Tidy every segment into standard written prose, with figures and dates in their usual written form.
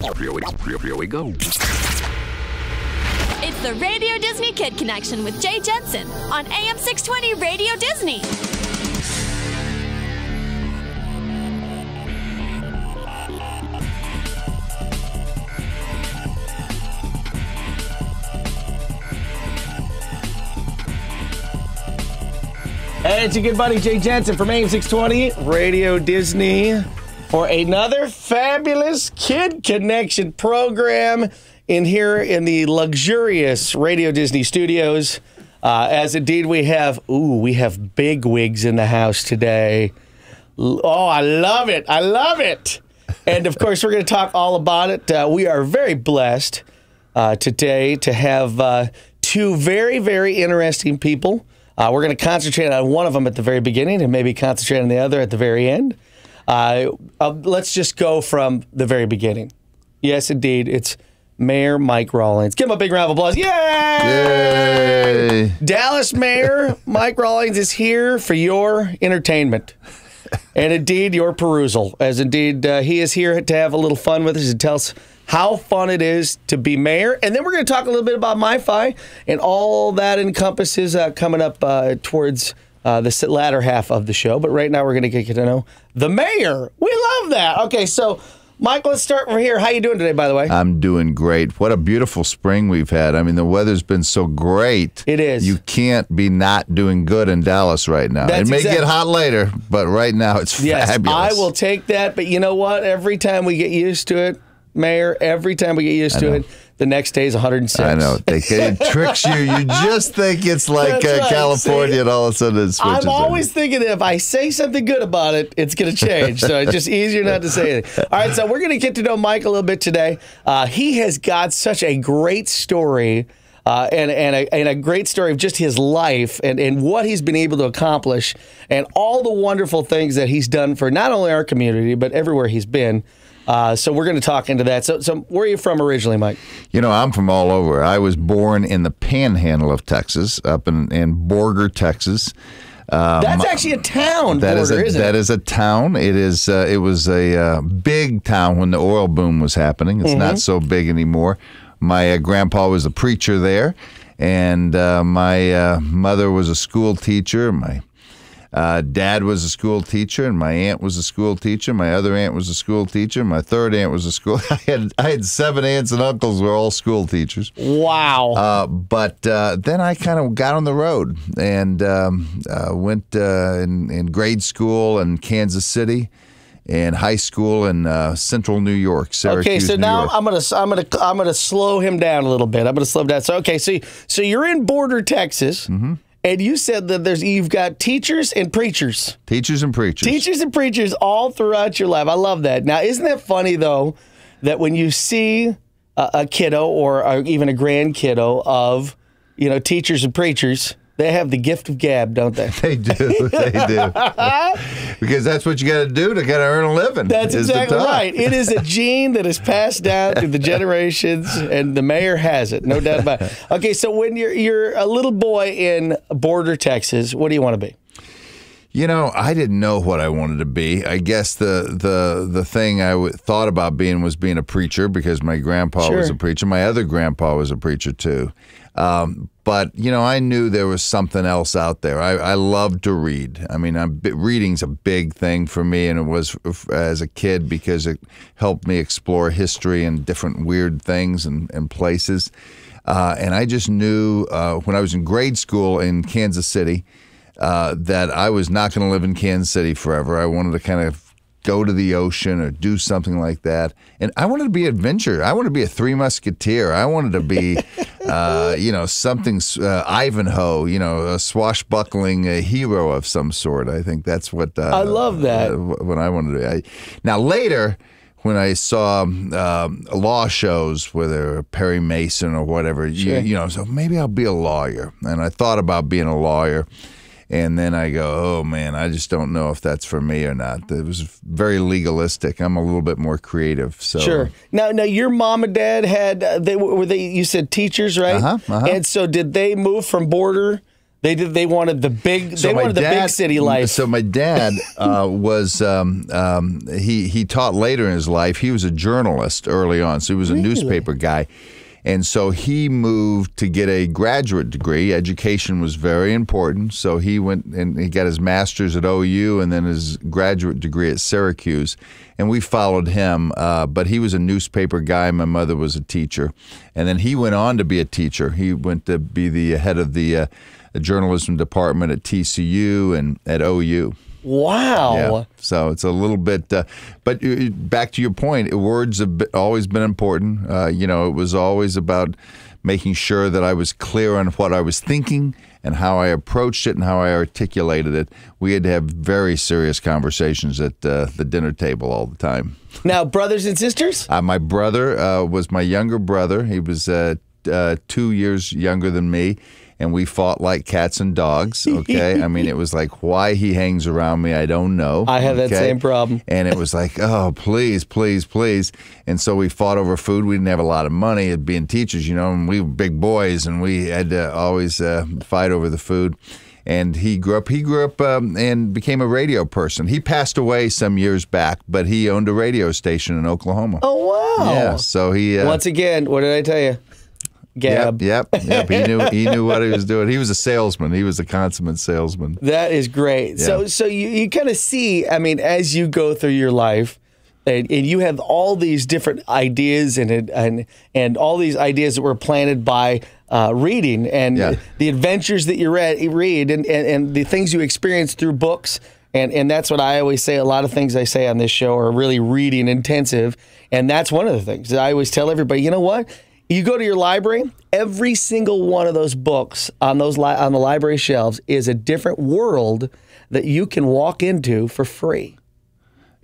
Here we go. It's the Radio Disney Kid Connection with Jay Jensen on AM 620 Radio Disney. Hey, it's your good buddy Jay Jensen from AM 620 Radio Disney for another fabulous Kid Connection program in here in the luxurious Radio Disney studios. As indeed we have big wigs in the house today. Oh, I love it. I love it. And of course, we're going to talk all about it. We are very blessed today to have two very, very interesting people. We're going to concentrate on one of them at the very beginning and maybe concentrate on the other at the very end. Let's just go from the very beginning. Yes, indeed. It's Mayor Mike Rawlings. Give him a big round of applause. Yay! Yay! Dallas Mayor Mike Rawlings is here for your entertainment and indeed your perusal. As indeed he is here to have a little fun with us and tell us how fun it is to be mayor. And then we're going to talk a little bit about MiFi and all that encompasses coming up towards the latter half of the show. But right now we're going to get to know the mayor. We love that. Okay, so Mike, let's start from here. How you doing today, by the way? I'm doing great. What a beautiful spring we've had. I mean, the weather's been so great. It is. You can't be not doing good in Dallas right now. It may get hot later, but right now it's fabulous. I will take that. But you know what? Every time we get used to it, Mayor, every time we get used to it, the next day is 106. I know. It tricks you. You just think it's like right. California. See, and all of a sudden it switches. I'm always thinking that if I say something good about it, it's going to change. So it's just easier not to say it. All right, so we're going to get to know Mike a little bit today. He has got such a great story and a great story of just his life and what he's been able to accomplish and all the wonderful things that he's done for not only our community, but everywhere he's been. So we're going to talk into that. So where are you from originally, Mike? You know, I'm from all over. I was born in the panhandle of Texas, up in Borger, Texas. That's actually a town, Borger, isn't it? That is a town. It is. It was a big town when the oil boom was happening. It's not so big anymore. My grandpa was a preacher there, and my mother was a school teacher. My dad was a school teacher, and my aunt was a school teacher. My other aunt was a school teacher. My third aunt was a school. I had 7 aunts and uncles who were all school teachers. Wow! But then I kind of got on the road and went in grade school in Kansas City, and high school in central New York, Syracuse. Okay, so New now York. I'm gonna slow him down a little bit. I'm gonna slow him down. So okay, so you're in Border, Texas. Mm-hmm. And you said that you've got teachers and preachers. Teachers and preachers. Teachers and preachers all throughout your life. I love that. Now, isn't that funny, though, that when you see a kiddo or even a grand kiddo of, teachers and preachers, they have the gift of gab, don't they? They do. They do. Because that's what you got to do to kind of earn a living. That's exactly right. It is a gene that is passed down through the generations, and the mayor has it, no doubt about it. Okay, so when you're a little boy in Border, Texas, what do you want to be? You know, I didn't know what I wanted to be. I guess the thing I thought about being was being a preacher because my grandpa was a preacher. My other grandpa was a preacher too. But, I knew there was something else out there. I love to read. I mean, reading's a big thing for me, and it was as a kid because it helped me explore history and different weird things and places. And I just knew when I was in grade school in Kansas City that I was not going to live in Kansas City forever. I wanted to kind of go to the ocean or do something like that. And I wanted to be an adventurer. I wanted to be a Three Musketeer. I wanted to be, something, Ivanhoe, a swashbuckling hero of some sort. I think that's what I love that. What I wanted to be. Now, later, when I saw law shows, whether Perry Mason or whatever, so maybe I'll be a lawyer. And I thought about being a lawyer. And then I go, oh, man, I just don't know if that's for me or not. It was very legalistic. I'm a little bit more creative. So. Sure. Now, your mom and dad had, were they? You said teachers, right? Uh-huh. And so did they move from Border They wanted the big. They wanted the big city life. So my dad was he taught later in his life. He was a journalist early on, so he was a newspaper guy. And so he moved to get a graduate degree. Education was very important. So he went and he got his master's at OU and then his graduate degree at Syracuse. And we followed him. But he was a newspaper guy. My mother was a teacher. And then he went on to be a teacher. He went to be the head of the journalism department at TCU and at OU. Wow. Yeah. So it's a little bit, but back to your point, words have always been important. It was always about making sure that I was clear on what I was thinking and how I approached it and how I articulated it. We had to have very serious conversations at the dinner table all the time. Now, brothers and sisters? My brother was my younger brother. He was 2 years younger than me. And we fought like cats and dogs, okay? I mean, it was like, why he hangs around me, I don't know. I have that same problem. And it was like, oh, please, please, please. And so we fought over food. We didn't have a lot of money at being teachers, and we were big boys, and we had to always fight over the food. And he grew up and became a radio person. He passed away some years back, but he owned a radio station in Oklahoma. Oh, wow. Yeah, so he... Once again, what did I tell you? Gab. Yep. He knew what he was doing. He was a salesman. He was a consummate salesman. That is great. Yeah. So you kind of see, I mean, as you go through your life, and you have all these different ideas and all these ideas that were planted by reading and the adventures that you read and the things you experience through books. And that's what I always say. A lot of things I say on this show are really reading intensive. And that's one of the things that I always tell everybody, you know what? You go to your library, every single one of those books on the library shelves is a different world that you can walk into for free.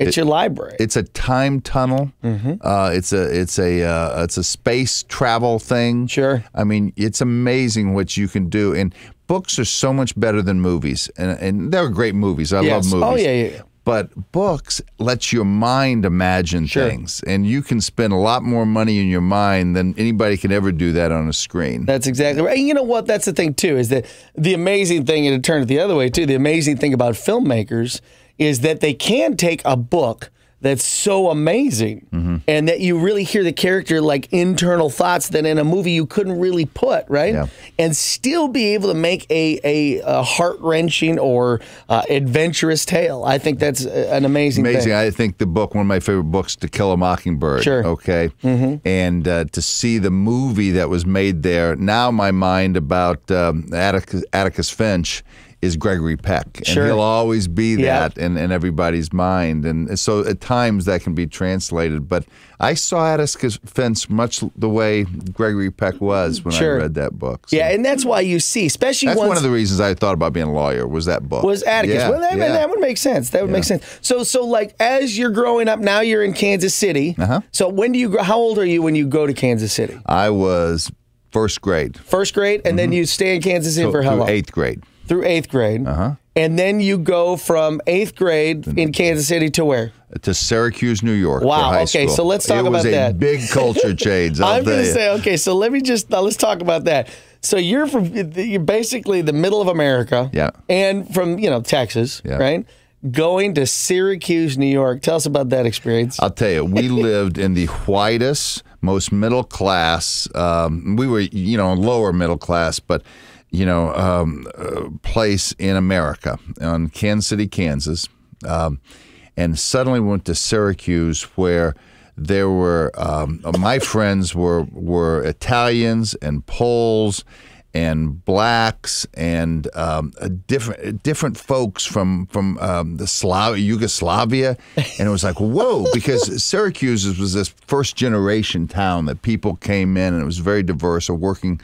It's your library. It's a time tunnel. Mm-hmm. It's a space travel thing. Sure. I mean, it's amazing what you can do. And books are so much better than movies. And they're great movies. I love movies. Oh, yeah. But books let your mind imagine things, and you can spend a lot more money in your mind than anybody can ever do that on a screen. That's exactly right. And you know what? That's the thing, too, is that the amazing thing, and to turn it the other way, too, the amazing thing about filmmakers is that they can take a book that's so amazing and that you really hear the character like internal thoughts that in a movie you couldn't really put, right? Yeah. And still be able to make a heart-wrenching or adventurous tale. I think that's an amazing thing. I think the book, one of my favorite books, To Kill a Mockingbird. Sure. Okay. And to see the movie that was made there, now my mind about Atticus Finch is Gregory Peck. And he'll always be that in everybody's mind. And so at times that can be translated. But I saw Atticus Finch much the way Gregory Peck was when I read that book. So. Yeah, and that's why you see, especially that's one of the reasons I thought about being a lawyer was that book. Was Atticus. Yeah, well, that would make sense. That would make sense. So like as you're growing up, now you're in Kansas City. So when do you how old are you when you go to Kansas City? I was first grade. First grade, and then you stay in Kansas City for how long? 8th grade. Through 8th grade. And then you go from 8th grade in Kansas City to where? To Syracuse, New York. Wow. For high Okay, school. so let's talk about that. It was a big culture change. I'm going to say, okay, so let's talk about that. So you're basically the middle of America. Yeah. And from, Texas, right? Going to Syracuse, New York. Tell us about that experience. I'll tell you, we lived in the whitest, most middle class. We were, lower middle class, but place in America, on Kansas City, Kansas, and suddenly went to Syracuse, where there were my friends were Italians and Poles and blacks and different folks from the Yugoslavia, and it was like whoa, because Syracuse was this first generation town that people came in, and it was very diverse, a working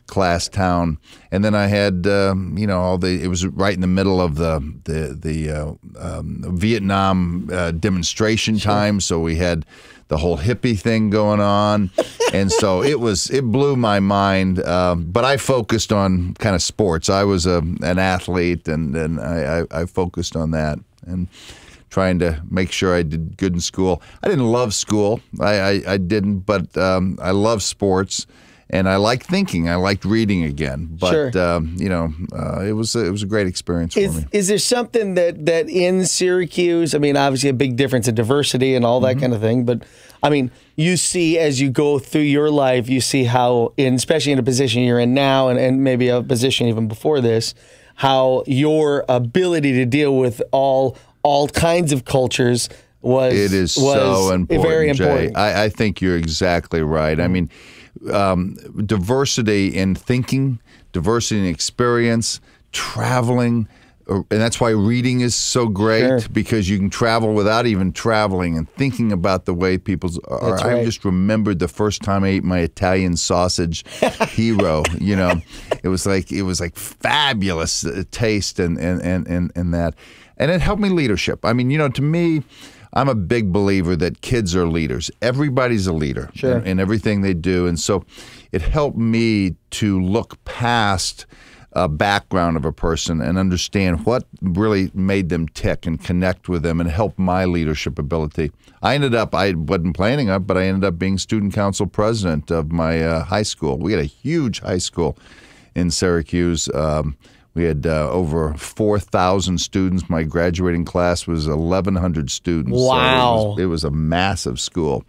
class town. And then I had it was right in the middle of the Vietnam demonstration time, so we had the whole hippie thing going on, and so it blew my mind. But I focused on kind of sports. I was an athlete, and I focused on that and trying to make sure I did good in school. I didn't love school. I didn't, but I love sports. And I liked thinking. I liked reading again. But, Sure. it was a great experience for me. Is there something that in Syracuse, I mean, obviously a big difference in diversity and all that kind of thing, but, I mean, you see as you go through your life, you see how, especially in a position you're in now and maybe a position even before this, how your ability to deal with all kinds of cultures was so important, very important. Jay. I think you're exactly right. I mean, diversity in thinking, diversity in experience, traveling, and that's why reading is so great, because you can travel without even traveling and thinking about the way people are. That's right. I just remembered the first time I ate my Italian sausage hero. It was like fabulous taste and that, and it helped me leadership. I mean, to me, I'm a big believer that kids are leaders. Everybody's a leader in everything they do. And so it helped me to look past a background of a person and understand what really made them tick and connect with them and help my leadership ability. I wasn't planning on it, but I ended up being student council president of my high school. We had a huge high school in Syracuse. We had over 4,000 students. My graduating class was 1,100 students. Wow. So it was a massive school.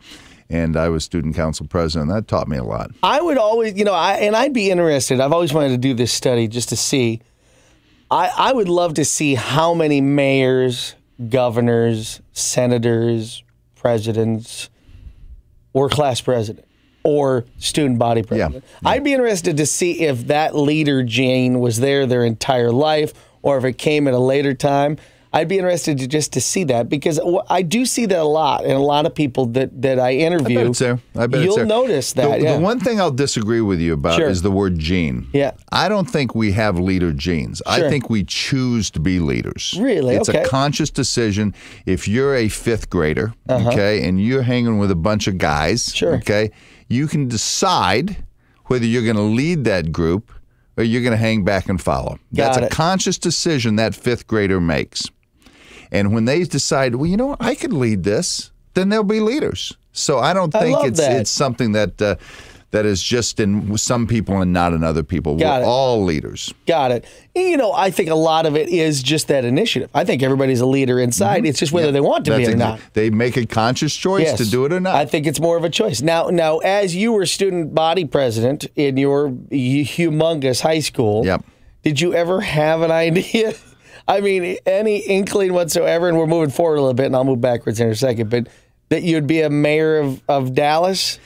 And I was student council president. That taught me a lot. I would always, I'd be interested. I've always wanted to do this study just to see. I would love to see how many mayors, governors, senators, presidents, or class president, or student body president. Yeah. I'd be interested to see if that leader gene was there their entire life or if it came at a later time. I'd be interested to see that, because I do see that a lot in a lot of people that I interview. I bet it's there. You'll notice that. The one thing I'll disagree with you about is the word gene. Yeah. I don't think we have leader genes. I think we choose to be leaders. Really? It's a conscious decision. If you're a fifth grader, okay, and you're hanging with a bunch of guys, okay, you can decide whether you're going to lead that group or you're going to hang back and follow. That's a conscious decision that fifth grader makes. And when they decide, well, I could lead this, then they'll be leaders. So I don't think it's something that is just in some people and not in other people. We're all leaders. Got it. I think a lot of it is just that initiative. I think everybody's a leader inside. It's just whether they want to be or not. They make a conscious choice to do it or not. I think it's more of a choice. Now, as you were student body president in your humongous high school, did you ever have an idea? I mean, any inkling whatsoever, and we're moving forward a little bit, and I'll move backwards in a second, but that you'd be a mayor of Dallas?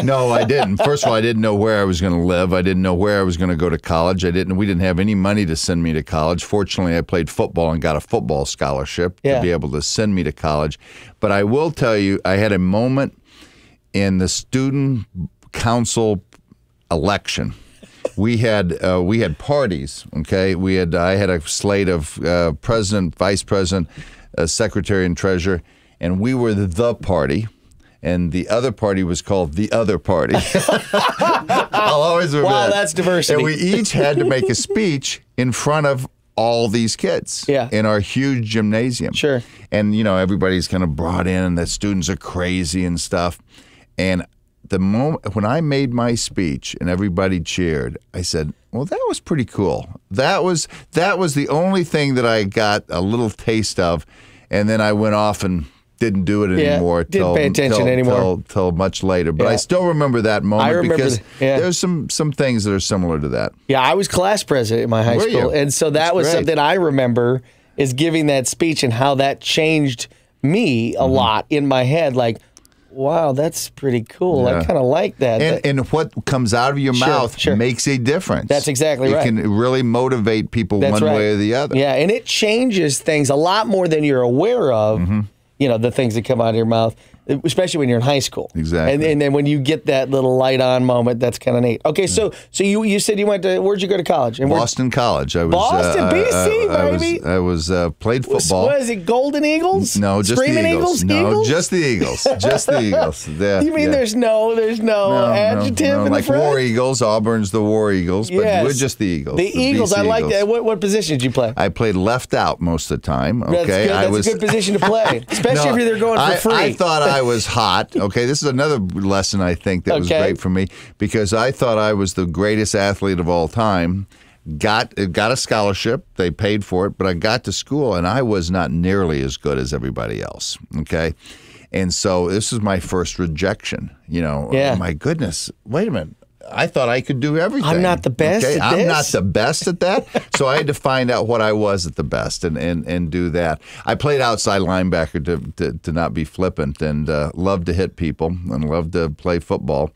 No, I didn't. First of all, I didn't know where I was going to live. I didn't know where I was going to go to college. We didn't have any money to send me to college. Fortunately, I played football and got a football scholarship to be able to send me to college. But I will tell you, I had a moment in the student council election. We had parties, okay? I had a slate of president, vice president, secretary, and treasurer, and we were the party, and the other party was called the other party. I'll always remember Wow, that's diversity. And we each had to make a speech in front of all these kids in our huge gymnasium. Sure. And, everybody's kind of brought in, and the students are crazy and stuff. And the moment when I made my speech and everybody cheered, I said, well, that was pretty cool. That was the only thing that I got a little taste of. And then I went off and didn't do it anymore. Didn't pay attention anymore. Till much later. But I still remember that moment because there's some things that are similar to that. Yeah, I was class president in my high school. And so that was something I remember, is giving that speech and how that changed me a lot in my head. Like, wow, that's pretty cool. I kind of like that. And what comes out of your mouth makes a difference. That's exactly right. It can really motivate people one way or the other. Yeah, and it changes things a lot more than you're aware of, the things that come out of your mouth, especially when you're in high school. Exactly. And then when you get that little light on moment, that's kind of neat. Okay, so you said you went to, where'd you go to college? And Boston College. I was Boston, BC, baby. I was played football. What is it, Golden Eagles? No, just Screaming the Eagles. No, Eagles? just the Eagles. Just the Eagles. You mean there's no adjective in like the front? War Eagles. Auburn's the War Eagles, but we're just the Eagles. The Eagles, I like that. What position did you play? I played left out most of the time. Okay, That's good. That's a good position to play, especially if you're going for free. I thought I was hot. Okay, this is another lesson I think that was great for me because I thought I was the greatest athlete of all time. Got a scholarship. They paid for it, but I got to school and I was not nearly as good as everybody else. Okay, and so this is my first rejection. Oh, my goodness, wait a minute. I thought I could do everything. I'm not the best at this. I'm not the best at that. So I had to find out what I was at the best and do that. I played outside linebacker to not be flippant and loved to hit people and loved to play football.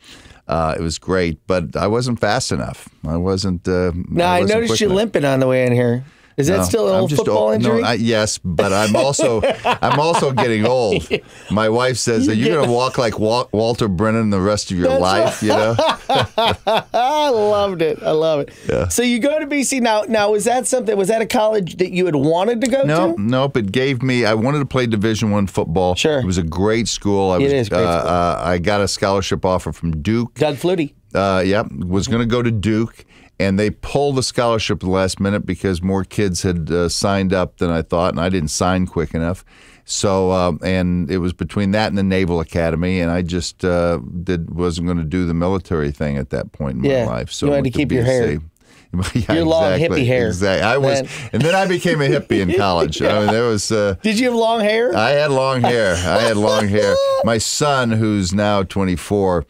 It was great, but I wasn't fast enough. I wasn't. I noticed you limping on the way in here. Is that still an old football injury? No, yes, but I'm also getting old. My wife says that you're going to walk like Walter Brennan the rest of your life. I loved it. I love it. Yeah. So you go to BC now. Was that a college that you had wanted to go to? Nope. It gave me. I wanted to play Division I football. Sure. It was a great school. It is great school. I got a scholarship offer from Duke. Doug Flutie. Was going to go to Duke. And they pulled the scholarship at the last minute because more kids had signed up than I thought, and I didn't sign quick enough. So, and it was between that and the Naval Academy, and I just wasn't going to do the military thing at that point in my life. So you had to keep your hair. Your long hippie hair. Exactly. I was, and then I became a hippie in college. I mean, there was. Did you have long hair? I had long hair. My son, who's now 24.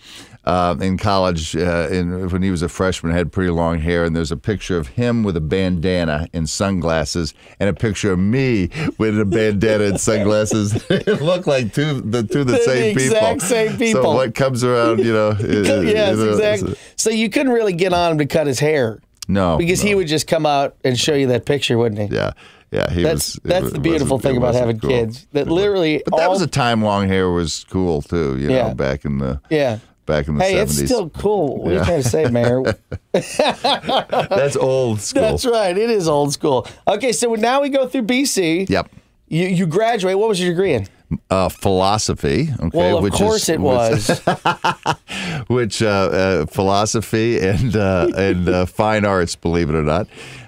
In college, when he was a freshman, had pretty long hair, and there's a picture of him with a bandana and sunglasses, and a picture of me with a bandana and sunglasses. It looked like two the same people. Exact same people. So what comes around, Yes, exactly. So you couldn't really get on him to cut his hair. No, because he would just come out and show you that picture, wouldn't he? Yeah. Yeah, that's the beautiful thing about having kids. That literally, but that was a time long hair was cool too. Back in the back in the 70s. Hey, it's still cool. What are you trying to say, Mayor? That's old school. That's right. It is old school. Okay, so now we go through BC. Yep. You graduate. What was your degree in? Philosophy. Okay, well, of course it was. Which philosophy and fine arts, believe it or not.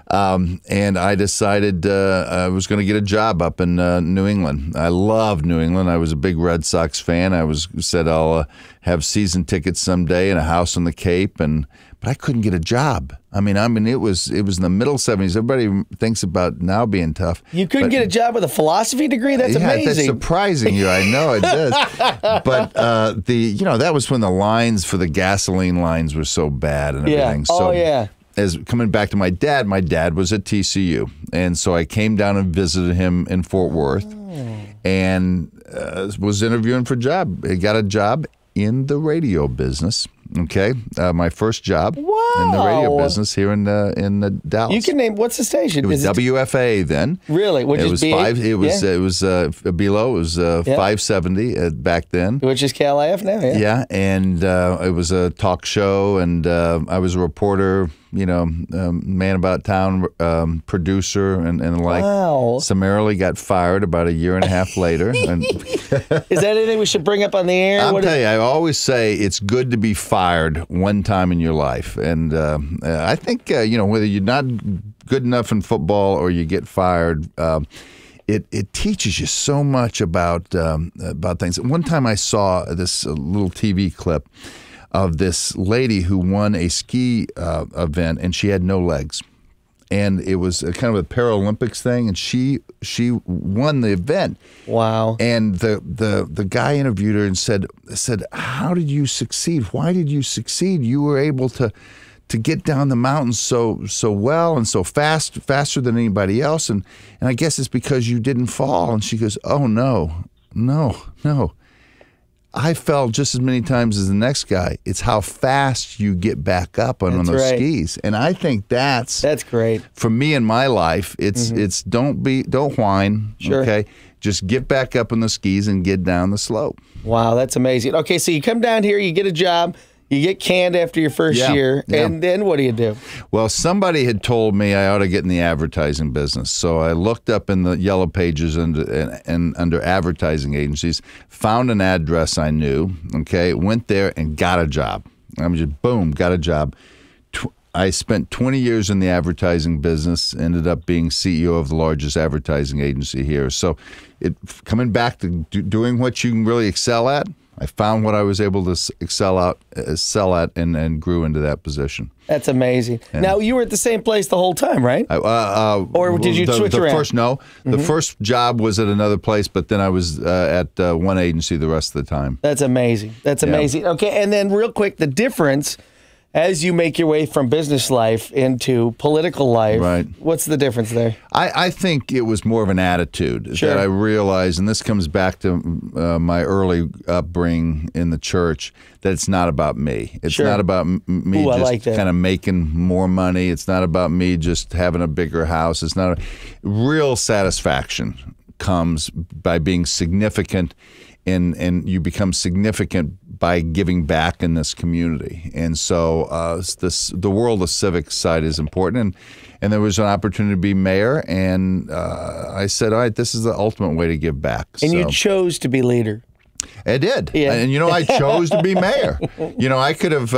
And I decided I was going to get a job up in New England. I love New England. I was a big Red Sox fan. I said I'll have season tickets someday and a house on the Cape, but I couldn't get a job. I mean, it was in the middle 70s. Everybody thinks about now being tough. You couldn't get a job with a philosophy degree? That's amazing. That's surprising you. I know it is. But that was when the lines for the gasoline lines were so bad and everything. Yeah. So, as coming back to my dad was at TCU. And so I came down and visited him in Fort Worth and was interviewing for a job. I got a job in the radio business. Okay, my first job in the radio business here in Dallas. You can name what's the station? It was WFA then. Really? Which it was five. It was below. It was 570 back then. Which is KLIF now. Yeah. Yeah, and it was a talk show, and I was a reporter. Man about town producer and the like. Wow. Summarily got fired about a year and a half later. And is that anything we should bring up on the air? I'll tell you, I always say it's good to be fired one time in your life. And I think, whether you're not good enough in football or you get fired, it teaches you so much about things. One time I saw this little TV clip of this lady who won a ski event, and she had no legs. And it was kind of a Paralympics thing, and she won the event. Wow. And the guy interviewed her and said, how did you succeed? Why did you succeed? You were able to get down the mountain so well and so faster than anybody else. And I guess it's because you didn't fall. And she goes, oh, no. I fell just as many times as the next guy. It's how fast you get back up on those skis. And I think that's great. For me in my life, it's don't whine. Sure. Okay. Just get back up on the skis and get down the slope. Wow, that's amazing. Okay, so you come down here, you get a job. You get canned after your first year, and then what do you do? Well, somebody had told me I ought to get in the advertising business. So I looked up in the yellow pages and under advertising agencies, found an address I knew, went there and got a job. I mean, just boom, got a job. I spent 20 years in the advertising business, ended up being CEO of the largest advertising agency here. So coming back to doing what you can really excel at, I found what I was able to excel at and grew into that position. That's amazing. And now, you were at the same place the whole time, right? Or did you switch around? The first job was at another place, but then I was at one agency the rest of the time. That's amazing. That's amazing. Okay, and then real quick, the difference as you make your way from business life into political life, right. What's the difference there? I think it was more of an attitude that I realized, and this comes back to my early upbringing in the church, that it's not about me. It's not about me kind of making more money. It's not about me just having a bigger house. It's not real satisfaction comes by being significant, and you become significant by giving back in this community. And so the world of civic side is important. And there was an opportunity to be mayor, and I said, all right, this is the ultimate way to give back. And you chose to be leader. I did. Yeah. And, I chose to be mayor. I could have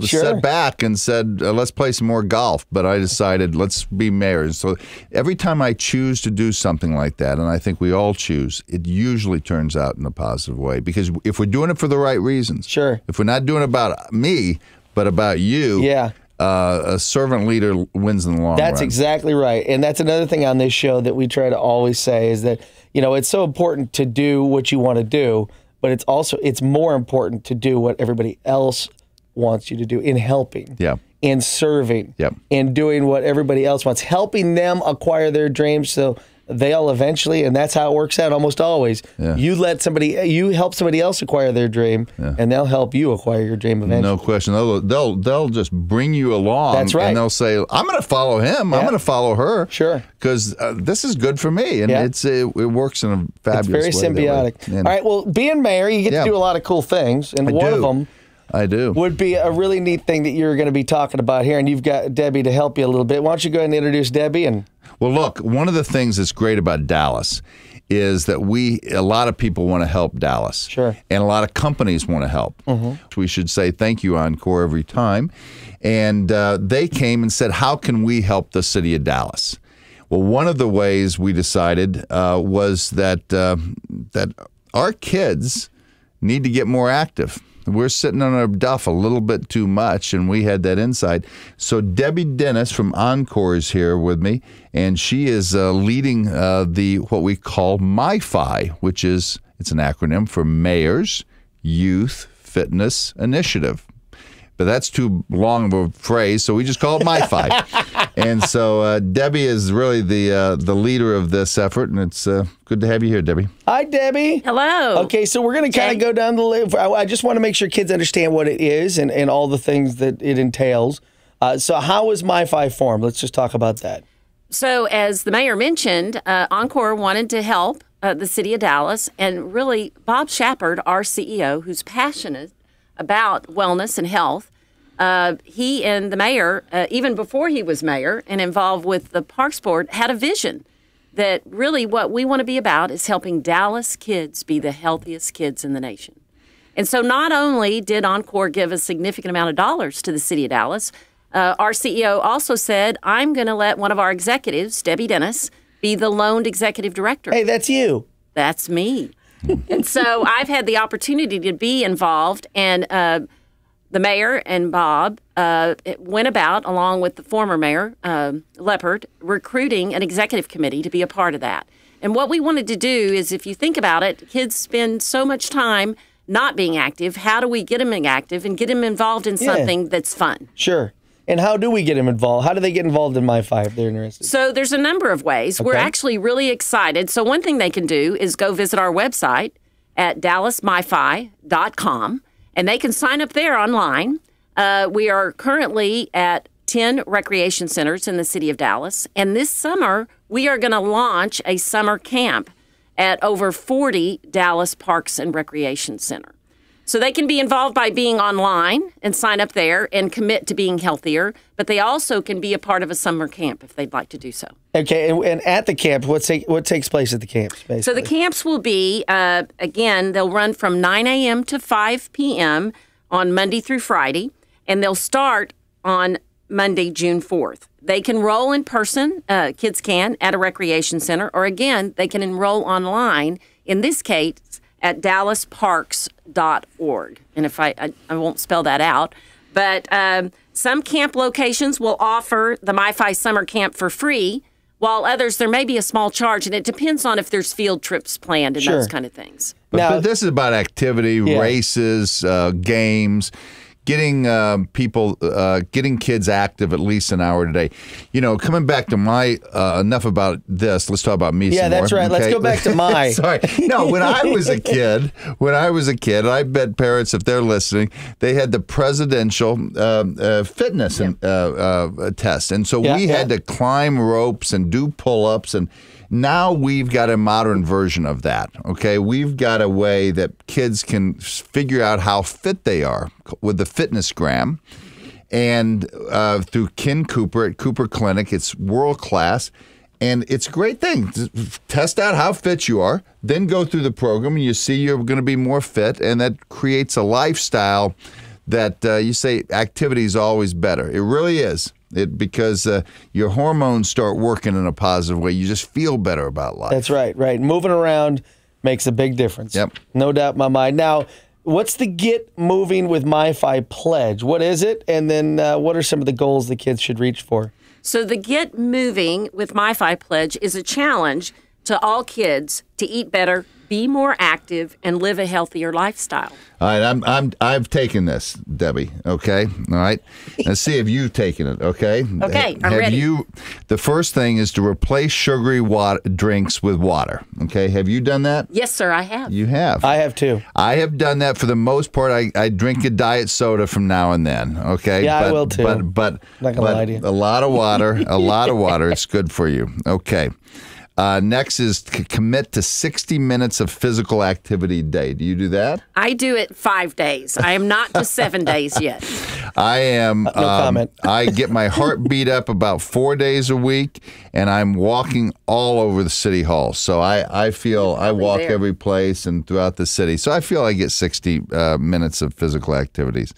sat back and said, let's play some more golf, but I decided let's be mayor. So every time I choose to do something like that, and I think we all choose, it usually turns out in a positive way. Because if we're doing it for the right reasons, if we're not doing it about me, but about you, a servant leader wins in the long run. That's exactly right. And that's another thing on this show that we try to always say is that, it's so important to do what you want to do, but it's more important to do what everybody else wants you to do in helping, in serving, in doing what everybody else wants, helping them acquire their dreams so they'll eventually, and that's how it works out almost always. You help somebody else acquire their dream, and they'll help you acquire your dream eventually. No question. They'll just bring you along. That's right. And they'll say, I'm going to follow him. I'm going to follow her. Sure. Because this is good for me. And it works in a fabulous way. It's very symbiotic. All right. Well, being mayor, you get to do a lot of cool things. And one of them would be a really neat thing that you're going to be talking about here. And you've got Debbie to help you a little bit. Why don't you go ahead and introduce Debbie? Well, look, one of the things that's great about Dallas is that a lot of people want to help Dallas. Sure. And a lot of companies want to help. We should say thank you, Encore, every time. And they came and said, how can we help the city of Dallas? Well, one of the ways we decided was that our kids need to get more active. We're sitting on our duff a little bit too much, and we had that insight. So Debbie Dennis from Encore is here with me, and she is leading what we call MyFi, which it's an acronym for Mayor's Youth Fitness Initiative. But that's too long of a phrase, so we just call it MyFi. And so Debbie is really the leader of this effort, and it's good to have you here, Debbie. Hi, Debbie. Hello. Okay, so we're going to kind of go down the list. I just want to make sure kids understand what it is and all the things that it entails. So how was MyFi formed? Let's just talk about that. So as the mayor mentioned, Encore wanted to help the city of Dallas, and really Bob Shepard, our CEO, who's passionate about wellness and health, he and the mayor, even before he was mayor and involved with the Parks Board, had a vision that really what we want to be about is helping Dallas kids be the healthiest kids in the nation. And so not only did Encore give a significant amount of dollars to the city of Dallas, our CEO also said, I'm going to let one of our executives, Debbie Dennis, be the loaned executive director. Hey, that's you. That's me. And so I've had the opportunity to be involved, and the mayor and Bob went about, along with the former mayor, Leopard, recruiting an executive committee to be a part of that. And what we wanted to do is, if you think about it, kids spend so much time not being active. How do we get them active and get them involved in something that's fun? Sure. And how do we get them involved? How do they get involved in MyFi if they're interested? So there's a number of ways. Okay. We're actually really excited. So one thing they can do is go visit our website at dallasmyfi.com, and they can sign up there online. We are currently at 10 recreation centers in the city of Dallas, and this summer we are going to launch a summer camp at over 40 Dallas parks and recreation centers. So they can be involved by being online and sign up there and commit to being healthier, but they also can be a part of a summer camp if they'd like to do so. Okay, and at the camp, what takes place at the camps, basically? So the camps will be, again, they'll run from 9 a.m. to 5 p.m. on Monday through Friday, and they'll start on Monday, June 4th. They can enroll in person, kids can, at a recreation center, or again, they can enroll online, in this case, at dallasparks.org. And if I won't spell that out, but some camp locations will offer the MiFi summer camp for free, while others, there may be a small charge, and it depends on if there's field trips planned and those kind of things. But this is about activity, races, games, getting getting kids active at least an hour a day. You know, coming back to my, enough about this, let's talk about me some more. Yeah, that's right. Okay? Let's go back to my. Sorry. No, when I was a kid, I bet parents, if they're listening, they had the presidential fitness test. And so we had to climb ropes and do pull-ups, and now we've got a modern version of that, okay? We've got a way that kids can figure out how fit they are with the Fitnessgram. And through Ken Cooper at Cooper Clinic, it's world class. And it's a great thing. Test out how fit you are, then go through the program, and you see you're going to be more fit, and that creates a lifestyle that you say activity is always better. It really is. Because your hormones start working in a positive way. You just feel better about life. That's right, right. Moving around makes a big difference. Yep. No doubt in my mind. Now, what's the Get Moving with MiFi pledge? What is it? And then what are some of the goals the kids should reach for? So the Get Moving with MiFi pledge is a challenge to all kids to eat better, be more active, and live a healthier lifestyle. All right, I've taken this, Debbie. Okay, all right. Let's see if you've taken it. Okay. Okay, I'm ready. The first thing is to replace sugary drinks with water. Okay, have you done that? Yes, sir, I have. You have. I have too. I have done that for the most part. I drink a diet soda from now and then. Okay. Yeah, I will too. But not gonna lie to you. A lot of water. A lot of water. It's good for you. Okay. Next is to commit to 60 minutes of physical activity a day. Do you do that? I do it 5 days. I am not to 7 days yet. I am. No comment. I get my heart beat up about 4 days a week, and I'm walking all over the city hall. So I feel I walk every place and throughout the city. So I feel I get 60 minutes of physical activities.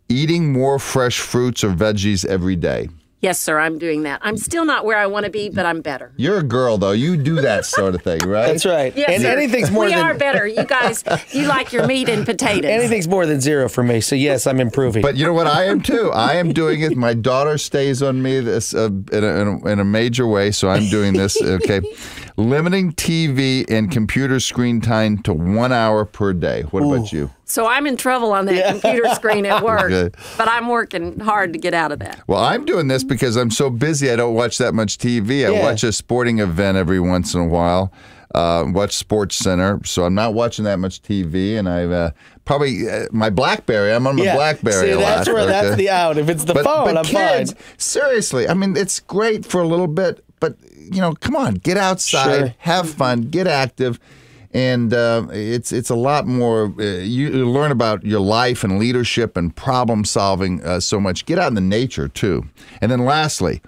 Eating more fresh fruits or veggies every day. Yes, sir, I'm doing that. I'm still not where I want to be, but I'm better. You're a girl, though. You do that sort of thing, right? That's right. Yes, and sir. Anything's more we than... are better. You guys, you like your meat and potatoes. Anything's more than zero for me. So, yes, I'm improving. But you know what? I am, too. I am doing it. My daughter stays on me this in a major way, so I'm doing this. Okay. Limiting TV and computer screen time to 1 hour per day. What about you? So I'm in trouble on that computer screen at work, but I'm working hard to get out of that. Well, I'm doing this because I'm so busy I don't watch that much TV. I watch a sporting event every once in a while, watch Sports Center, so I'm not watching that much TV, and I've probably my BlackBerry. I'm on my BlackBerry a lot. That's where that's the out. If it's the phone, I'm kids, fine. Seriously, I mean, it's great for a little bit, but, you know, come on, get outside, have fun, get active. And it's a lot more. You learn about your life and leadership and problem solving so much. Get out in the nature too. And then lastly,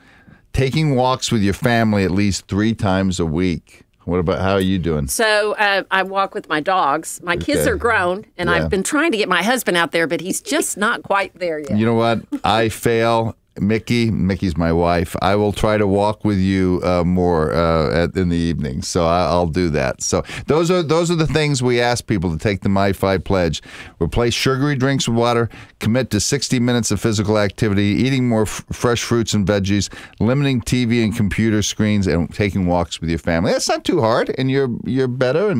taking walks with your family at least 3 times a week. What about how are you doing? So I walk with my dogs. My kids are grown, and I've been trying to get my husband out there, but he's just not quite there yet. You know what? I fail. Mickey's my wife. I will try to walk with you more in the evening, so I'll do that. So those are the things we ask people to take the MiFi pledge: replace sugary drinks with water, commit to 60 minutes of physical activity, eating more fresh fruits and veggies, limiting TV and computer screens, and taking walks with your family. That's not too hard, and you're better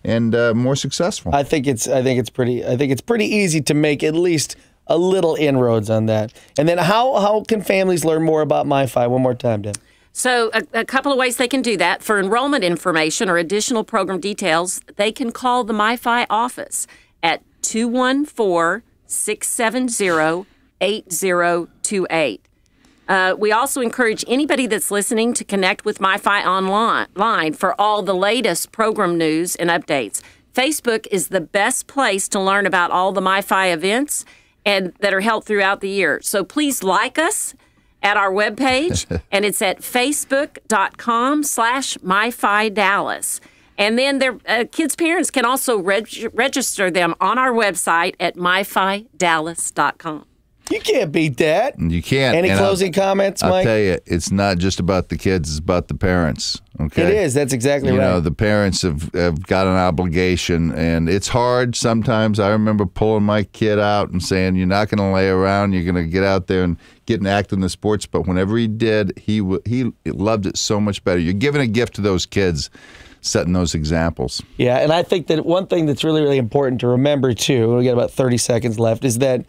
and more successful. I think it's pretty easy to make at least a little inroads on that. And then how can families learn more about MiFi? One more time, Dan. So a couple of ways they can do that. For enrollment information or additional program details, they can call the MiFi office at 214-670-8028. We also encourage anybody that's listening to connect with MiFi online for all the latest program news and updates. Facebook is the best place to learn about all the MiFi events and that are held throughout the year. So please like us at our webpage, and it's at facebook.com/MiFiDallas. And then their kids' parents can also register them on our website at MiFiDallas.com. You can't beat that. You can't. Any closing comments, Mike? I'll tell you, it's not just about the kids, it's about the parents. Okay? It is. That's exactly right. You know, the parents have got an obligation, and it's hard sometimes. I remember pulling my kid out and saying, you're not going to lay around, you're going to get out there and get an act in the sports. But whenever he did, he loved it so much better. You're giving a gift to those kids, setting those examples. Yeah, and I think that one thing that's really, really important to remember, too, we got about 30 seconds left, is that,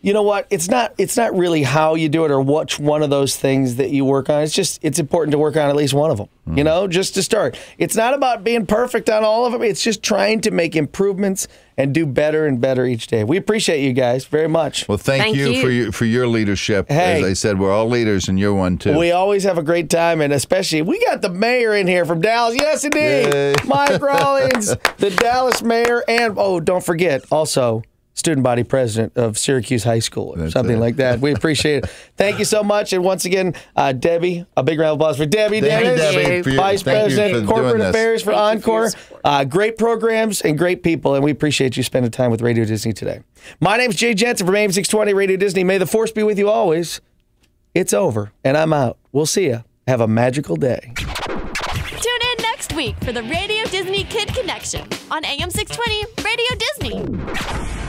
you know what, it's not really how you do it or which one of those things that you work on. It's important to work on at least one of them, you know, just to start. It's not about being perfect on all of them. It's just trying to make improvements and do better and better each day. We appreciate you guys very much. Well, thank you for your leadership. Hey, as I said, we're all leaders, and you're one, too. We always have a great time, and especially, we got the mayor in here from Dallas. Yes, indeed. Yay. Mike Rawlings, the Dallas mayor, and, don't forget, also, student body president of Syracuse High School or something like that. We appreciate it. Thank you so much. And once again, Debbie, a big round of applause for Debbie. Debbie, Vice President of Corporate Affairs for Encore. Great programs and great people, and we appreciate you spending time with Radio Disney today. My name's Jay Jensen from AM620 Radio Disney. May the force be with you always. It's over, and I'm out. We'll see you. Have a magical day. Tune in next week for the Radio Disney Kid Connection on AM620 Radio Disney.